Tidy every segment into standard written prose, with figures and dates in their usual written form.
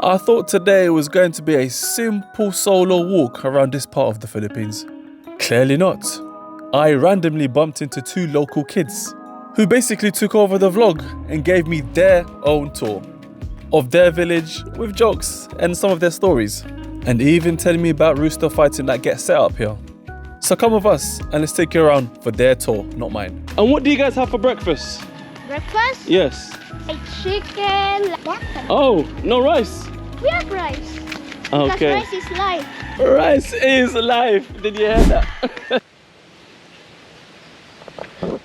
I thought today was going to be a simple solo walk around this part of the Philippines. Clearly not. I randomly bumped into two local kids who basically took over the vlog and gave me their own tour of their village with jokes and some of their stories, and even telling me about rooster fighting that gets set up here. So come with us and let's take you around for their tour, not mine. And what do you guys have for breakfast? Breakfast? Yes. Like chicken. Oh, no rice? We have rice. Okay. Because rice is life. Rice is life. Did you hear that?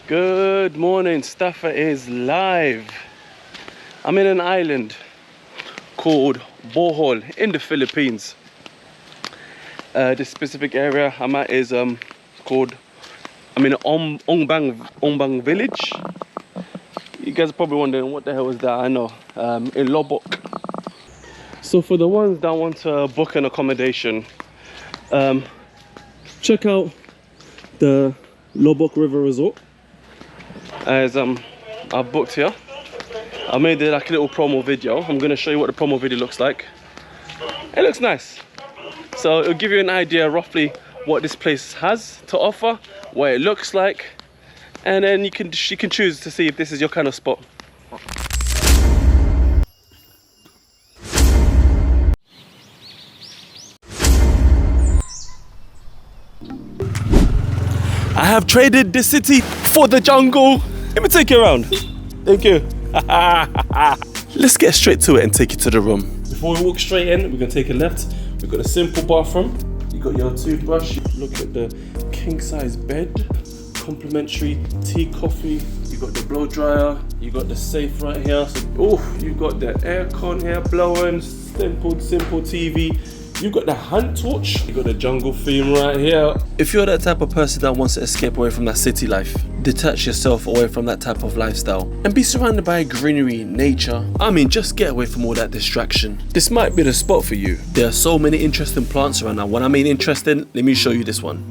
Good morning, Staffer is live. I'm in an island called Bohol in the Philippines. This specific area I'm at is called, I'm in Ongbang village. You guys are probably wondering what the hell is that. I know, in Lombok. So for the ones that want to book an accommodation, check out the Lombok River Resort. As I've booked here. I made like a little promo video. I'm going to show you what the promo video looks like. It looks nice. So it'll give you an idea roughly what this place has to offer, what it looks like, and then you can choose to see if this is your kind of spot. I have traded the city for the jungle. Let me take you around. Thank you. Let's get straight to it and take you to the room. Before we walk straight in, we're gonna take a left. We've got a simple bathroom. You got your toothbrush. Look at the king size bed. Complimentary tea, coffee. You got the blow dryer. You got the safe right here. So, you got the aircon here blowing. Simple TV. You got the hand torch. You got the jungle theme right here. If you're that type of person that wants to escape away from that city life, detach yourself away from that type of lifestyle and be surrounded by greenery, nature. I mean, just get away from all that distraction. This might be the spot for you. There are so many interesting plants around now. When I mean interesting, let me show you this one.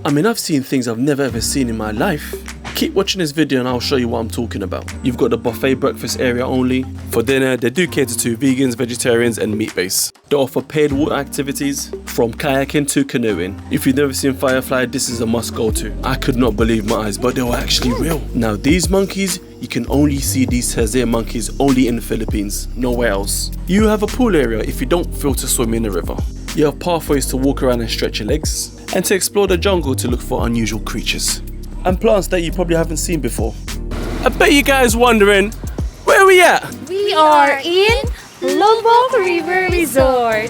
I mean, I've seen things I've never ever seen in my life. Keep watching this video and I'll show you what I'm talking about. You've got the buffet breakfast area only. For dinner, they do cater to vegans, vegetarians and meat-based. They offer paid water activities from kayaking to canoeing. If you've never seen Firefly, this is a must go to. I could not believe my eyes, but they were actually real. Now these monkeys, you can only see these Tarzan monkeys only in the Philippines, nowhere else. You have a pool area if you don't feel to swim in the river. You have pathways to walk around and stretch your legs, and to explore the jungle to look for unusual creatures and plants that you probably haven't seen before. I bet you guys wondering, where are we at? We are in Lombok River Resort.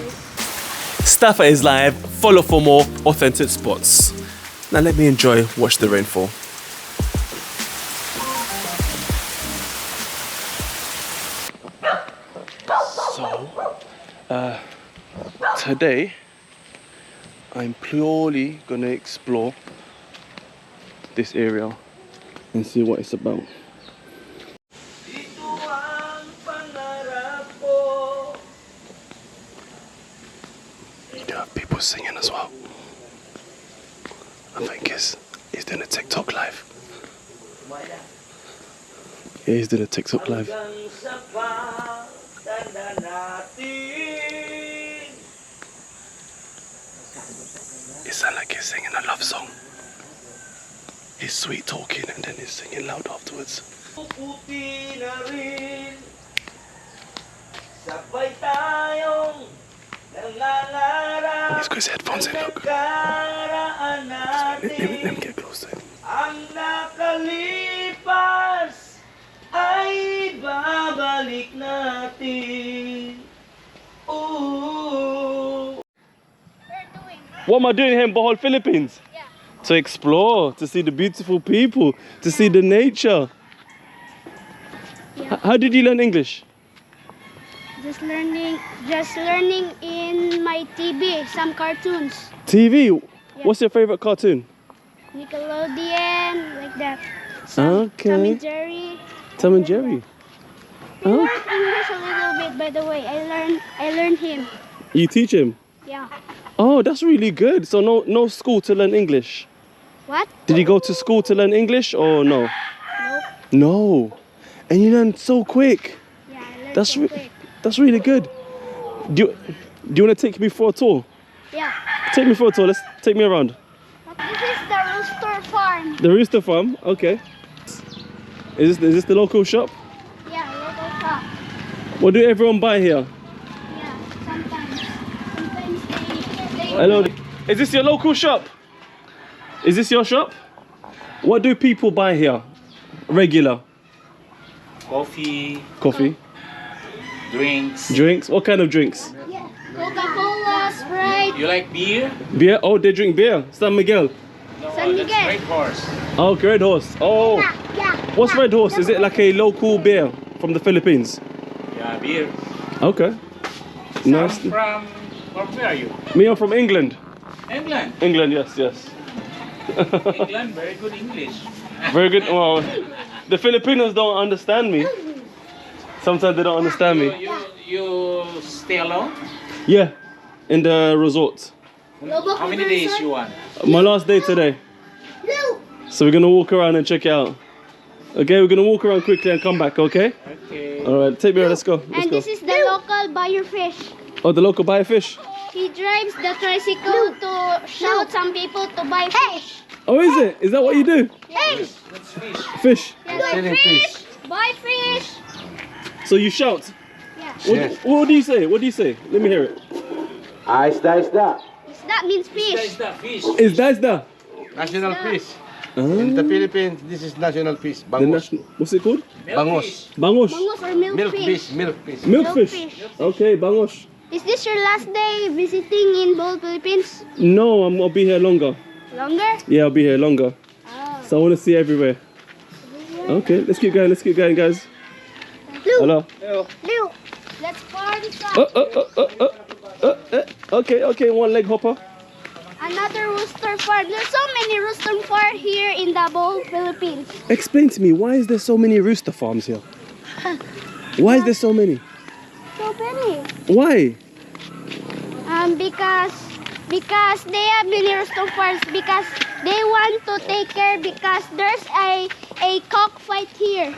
Staffer is live, follow for more authentic spots. Now let me watch the rainfall. So, today, I'm purely gonna explore this area and see what it's about. You do have people singing as well. I think he's doing a TikTok live. Yeah, he's doing a TikTok live. It sounds like he's singing a love song. He's sweet talking and then he's singing loud afterwards. He's got his headphones in, look. Let me get close to him. What am I doing here in Bohol, Philippines? Yeah. To explore, to see the beautiful people, to see the nature. Yeah. How did you learn English? Just learning in my TV, some cartoons. TV? Yeah. What's your favorite cartoon? Nickelodeon, like that. Okay. Tom and Jerry. Tom and Jerry. I learned English a little bit, by the way. I learned him. You teach him? Yeah. Oh, that's really good. So no school to learn English? What? Did you go to school to learn English or no? Nope. No. And you learned so quick. Yeah, I learned That's so quick. That's really good. Do you want to take me for a tour? Yeah. Take me for a tour. Let's take me around. This is the rooster farm. The rooster farm. Okay. Is this the local shop? Yeah, local shop. What do everyone buy here? Yeah, sometimes. Sometimes they Hello. Is this your local shop? Is this your shop? What do people buy here? Regular. Coffee, Coffee. drinks. Drinks. What kind of drinks? Yeah. Coca-Cola, Sprite. You like beer? Beer. Oh, they drink beer. San Miguel. No, San Miguel. that's Red Horse. Oh, Red Horse. Oh. Yeah. What's Red Horse? Is it like a local beer from the Philippines? Yeah, beer. Okay. Nice. From where are you? Me, I'm from England. England. England, yes, yes. England, very good English. Very good. Well, the Filipinos don't understand me. Sometimes they don't understand me. You stay alone? Yeah, in the resort. How many days you want? My last day today. So we're gonna walk around and check it out. Okay, we're gonna walk around quickly and come back, okay? Okay. Alright, take me around, let's go. Let's And go. this is the local buyer fish. Oh, the local buy fish? He drives the tricycle to shout some people to buy fish. Oh, is it? Is that what you do? Hey! Let's fish. Fish. Yeah, buy fish! Buy fish! So you shout. Yeah. What do you say? What do you say? Let me hear it. Isda. That means That is fish. the fish. Is that? National fish. In the Philippines, this is national fish. The Bangus. national, what's it called? Milk Bangos. fish. Bangos. Bangos or milk, Milk fish. fish. Milk fish. Milk Milk fish. fish. Okay, bangos. Is this your last day visiting in both Philippines? No, I'll be here longer. Longer? Yeah, I'll be here longer. Oh. So I want to see everywhere. Okay, let's keep going, guys. Hello. Lou, let's party some. Okay, one leg hopper. Another rooster farm. There's so many rooster farms here in the whole Philippines. Explain to me, why is there so many rooster farms here? Why is there so many? So many. Why? Because they have many rooster farms because they want to take care because there's a cockfight here.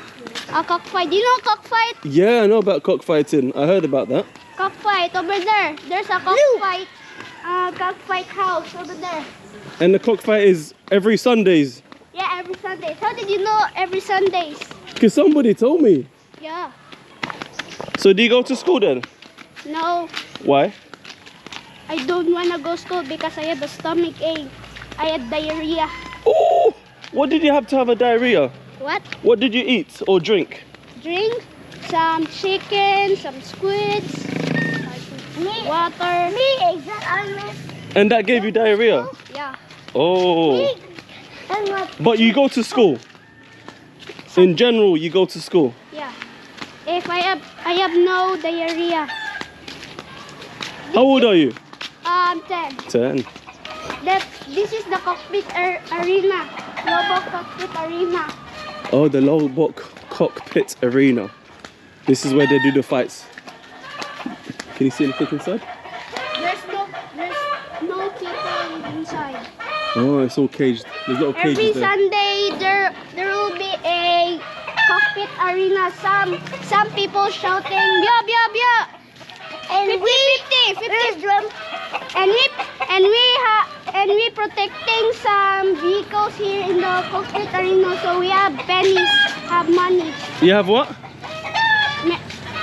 A cockfight. Do you know cockfight? Yeah, I know about cockfighting. I heard about that. Cockfight over there. There's a cockfight. Cockfight house over there. And the cockfight is every Sundays. Yeah, every Sunday. How did you know every Sundays? Because somebody told me. Yeah. So do you go to school then? No, Why? I don't want to go school because I have a stomach ache. I had diarrhea. Oh, what did you have to have a diarrhea? What? What did you eat or drink? Drink some chicken, some squids, water. And that gave you diarrhea? Yeah. Oh. But you go to school? In general, you go to school? Yeah. If I have no diarrhea. How old are you? 10. 10. This is the cockpit arena. Global cockpit arena. Oh, the Lowbrook Cockpit Arena. This is where they do the fights. Can you see anything inside? There's no people inside. Oh, it's all caged. There's little Every cages there. Sunday there will be a cockpit arena. Some people shouting bia bia bia. And 50 drum. And we protecting some vehicles here in the cockpit arena. So we have pennies, have money. You have what?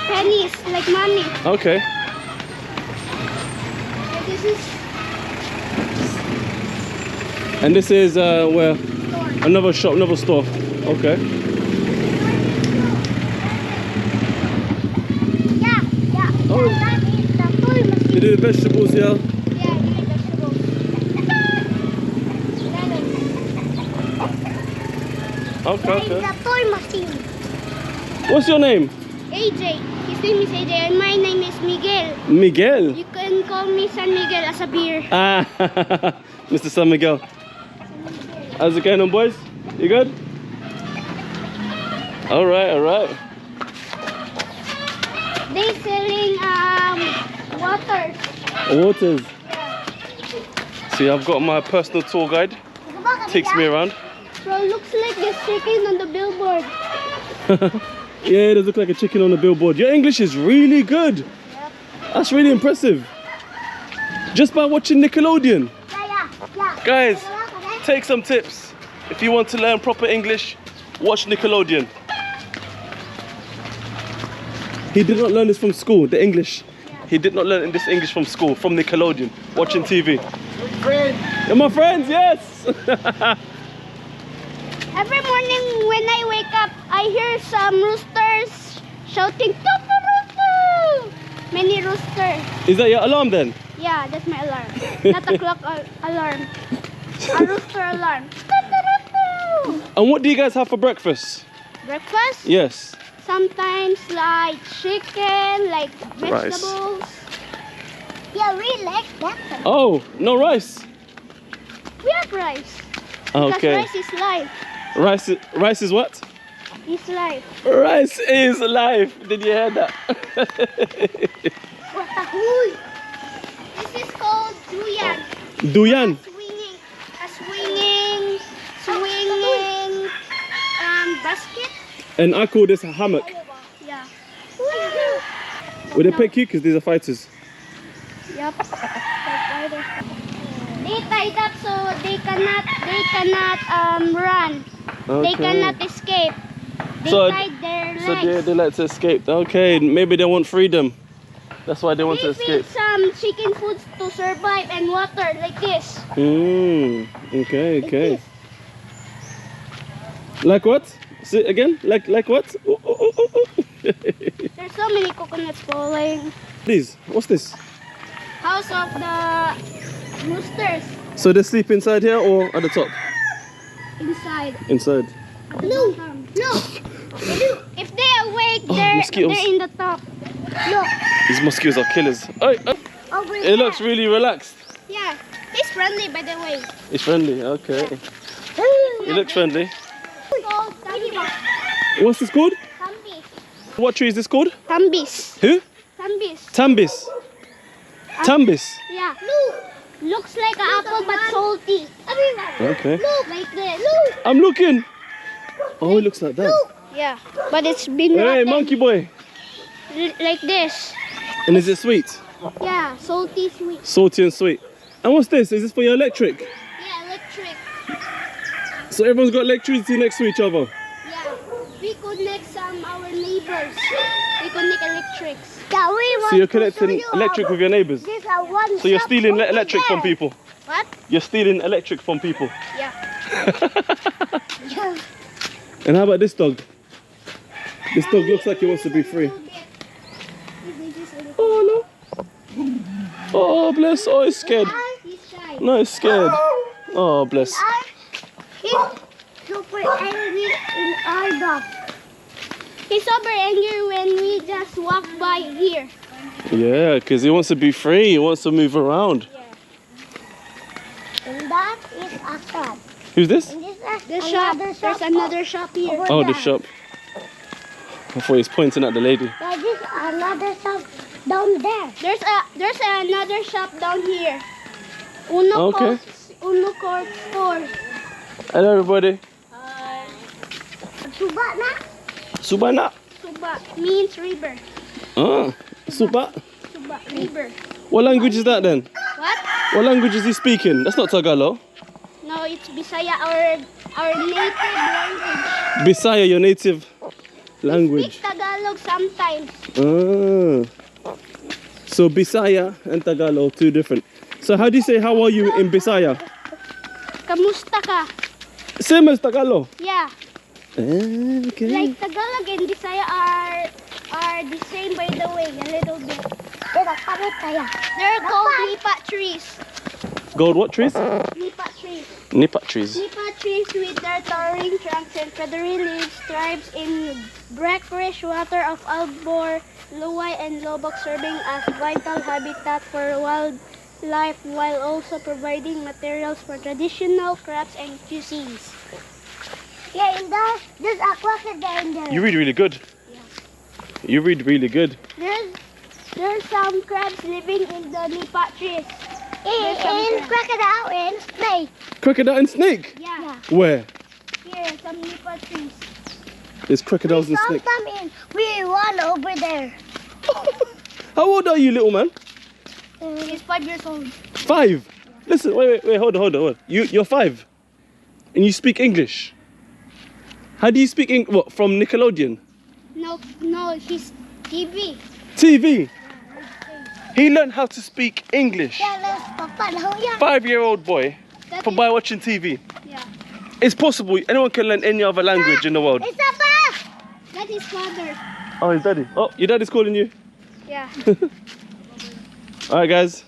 Pennies like money. Okay. This is And this is where? Another shop, another store. Okay. yeah. Oh. That is the toy machine. They do the vegetables here. Yeah, these vegetables. Okay, That is okay. the toy machine. What's your name? AJ. His name is AJ and my name is Miguel. Miguel. You can call me San Miguel as a beer. Ah, Mr. San Miguel. How's it going on, boys? You good? All right, all right. They selling water. Waters. See, I've got my personal tour guide. Takes me around. Bro, looks like this chicken on the billboard. Yeah, it does look like a chicken on a billboard. Your English is really good. Yep. That's really impressive. Just by watching Nickelodeon. Yeah. Guys, take some tips. If you want to learn proper English, watch Nickelodeon. He did not learn this from school, the English. He did not learn this English from school, from Nickelodeon, watching TV. You're my friends, yes! Every morning when I wake up, I hear some roosters shouting, "Tutu-rutu!" Many roosters. Is that your alarm then? Yeah, that's my alarm. Not a clock alarm. A rooster alarm. Tutu-rutu! And what do you guys have for breakfast? Breakfast? Yes. Sometimes like chicken, like vegetables. Yeah, we like that. Oh, no rice. We have rice. Okay. Because rice is life. Rice is what? It's life. Rice is life. Did you hear that? This is called duyan. Duyan. Swinging basket. And I call this a hammock. Yeah. Will they pick you? Because these are fighters. Yep. They tied up so they cannot run. They cannot escape. They tied their legs. So they like to escape. Okay, maybe they want freedom. That's why they want to escape. Feed some chicken foods to survive and water like this. Okay. Like what? Say it again? Like what? Ooh. There's so many coconuts falling. Please, what's this? House of the roosters. So they sleep inside here or at the top? Inside. Inside. No. If they awake, mosquitoes. they're in the top. Look. These mosquitoes are killers. It looks really relaxed. Yeah. He's friendly, by the way. It's friendly, okay. It looks friendly. What's this called? Tambis. What tree is this called? Tambis. Who? Tambis. Tambis. Tambis. Yeah. Looks like an apple but salty. Okay. Look like this. I'm looking. Oh, it looks like that. Yeah, but it's been Hey, rotten. monkey boy. Like this. And is it sweet? Yeah, salty sweet. Salty and sweet. And what's this? Is this for your electric? Yeah, electric. So everyone's got electricity next to each other? Yeah, we connect our neighbors. We connect electrics. Yeah, we want So you're connecting electric with your neighbors? So you're stealing electric from people? What? You're stealing electric from people? Yeah. And how about this dog? This dog looks like he wants to be free. Oh no. Oh bless. Oh, he's scared. He's shy. No, he's scared. Oh bless. He's super angry in our dog. He's super angry when we just walk by here. Yeah, because he wants to be free. He wants to move around. And that is a shop. Who's this? The shop. There's another shop here. Oh, the shop. I thought he was pointing at the lady. There's another shop down there. There's another shop down here. Uno Court Store. Hello everybody. Hi. Subana. Subana. Suba means river. Ah, Suba. Suba, river. What language is that then? What? What language is he speaking? That's not Tagalog. No, it's Bisaya, our native language. Bisaya, your native We language. speak Tagalog sometimes. Ah. So Bisaya and Tagalog, two different. So how do you say how are you in Bisaya? Kamusta ka? Same as Tagalog. Yeah. Okay. Like Tagalog and Bisaya are the same, by the way, a little bit. They're called nipa trees. Gold what trees? Nipa trees. Nipa trees. Nipa trees with their towering trunks and feathery leaves thrives in brackish water of Albor, Luwai, and Lobok, serving as vital habitat for wildlife while also providing materials for traditional crafts and cuisines. Yeah, and there's a crocodile in there. You read really good. Yeah. You read really good. There's some crabs living in the nipa trees. And crocodile and snake. Crocodile and snake? Yeah. Where? Here, some nipa trees. There's crocodiles and snakes. We run over there. How old are you, little man? He's 5 years old. 5. Listen, wait, hold on. You're 5, and you speak English. How do you speak English? What, from Nickelodeon? No, he's TV. TV. He learned how to speak English. 5-year-old boy by watching TV. Yeah. It's possible. Anyone can learn any other language in the world. That's his father. Oh, his daddy. Oh, your daddy's calling you. Yeah. All right, guys.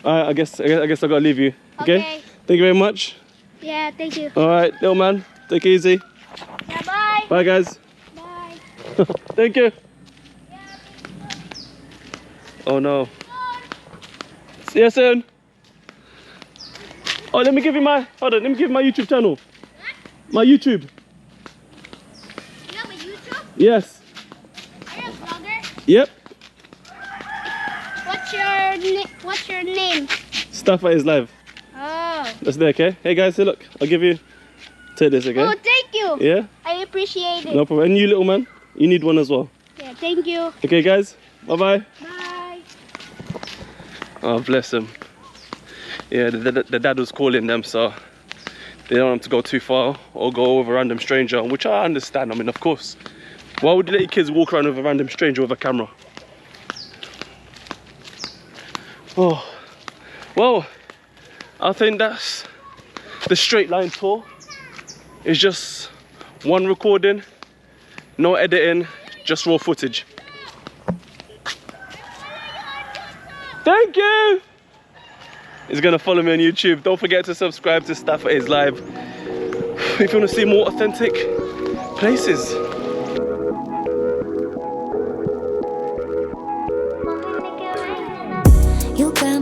I guess I gotta leave you. Okay? Okay. Thank you very much. Yeah, thank you. All right, little man. Take it easy. Yeah, bye. Bye, guys. Bye. Thank you. Oh no. See you soon. Oh, let me give you my YouTube channel. My YouTube. You have a YouTube? Yes. Are you a vlogger? Yep. What's your name? Stuff is live. Oh. That's there, okay? Hey guys, hey look. I'll give you. Take this, okay? Oh, thank you. Yeah? I appreciate it. No problem. And you, little man, you need one as well. Yeah, thank you. Okay, guys. Bye-bye. Bye. Oh, bless him. Yeah, the dad was calling them, so they don't want them to go too far or go with a random stranger, which I understand. I mean, of course. Why would you let your kids walk around with a random stranger with a camera? Oh, well, I think that's the straight line tour. It's just one recording, no editing, just raw footage. Thank you! He's gonna follow me on YouTube. Don't forget to subscribe to Stuff Is Live if you want to see more authentic places. You got